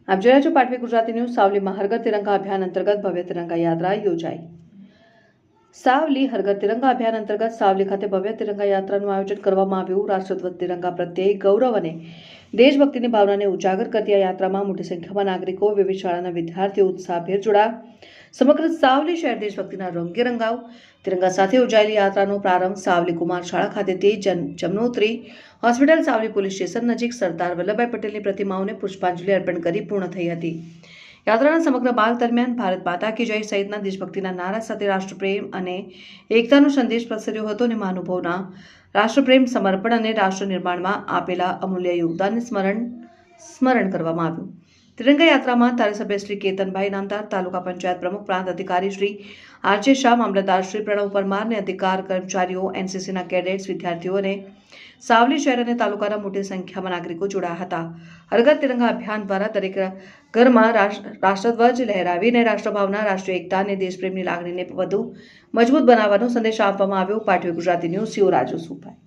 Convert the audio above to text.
આપ જોઈ રહ્યા છો પાટવી ગુજરાતી ન્યૂઝ. સાવલીમાં હરઘર તિરંગા અભિયાન અંતર્ગત ભવ્ય તિરંગા યાત્રા યોજાઈ. સાવલી હરઘર તિરંગા અભિયાન અંતર્ગત સાવલી ખાતે ભવ્ય તિરંગા યાત્રાનું આયોજન કરવામાં આવ્યું. રાષ્ટ્રધ્વજ તિરંગા પ્રત્યે ગૌરવ અને દેશભક્તિની ભાવનાને ઉજાગર કરતી આ યાત્રામાં મોટી સંખ્યામાં નાગરિકો, વિવિધ શાળાના વિદ્યાર્થીઓ ઉત્સાહભેર જોડાયા. સમગ્ર સાવલી શહેર દેશભક્તિના રંગે રંગાયું. તિરંગા સાથે યોજાયેલી યાત્રાનો પ્રારંભ સાવલી કુમાર શાળા ખાતેથી Yamunotri hospital, Savli police station નજીક સરદાર વલ્લભભાઈ પટેલની પ્રતિમાઓને પુષ્પાંજલિ અર્પણ કરી પૂર્ણ થઈ હતી. યાત્રાના સમગ્ર માર્ગ દરમિયાન ભારત માતા કી જય સહિતના દેશભક્તિના નારા સાથે રાષ્ટ્રપ્રેમ અને એકતાનો સંદેશ પ્રસર્યો હતો અને મહાનુભાવોના રાષ્ટ્રપ્રેમ, સમર્પણ અને રાષ્ટ્ર નિર્માણમાં આપેલા અમૂલ્ય યોગદાનને સ્મરણ કરવામાં આવ્યું. તિરંગા યાત્રામાં ધારાસભ્ય શ્રી કેતનભાઈ નામદાર, તાલુકા પંચાયત પ્રમુખ, પ્રાંત અધિકારી શ્રી આર.જે. શાહ, મામલતદાર શ્રી પ્રણવ પરમાર અને અધિકાર કર્મચારીઓ, એનસીસીના કેડેટ્સ, વિદ્યાર્થીઓ અને સાવલી શહેર અને તાલુકાના મોટી સંખ્યામાં નાગરિકો જોડાયા હતા. હરઘર તિરંગા અભિયાન દ્વારા દરેક ઘરમાં રાષ્ટ્રધ્વજ લહેરાવીને રાષ્ટ્રભાવના, રાષ્ટ્રીય એકતા અને દેશપ્રેમની લાગણીને વધુ મજબૂત બનાવવાનો સંદેશ આપવામાં આવ્યો. પાટવી ગુજરાતી ન્યૂઝ, સિયોરાજ યુસુફભાઈ.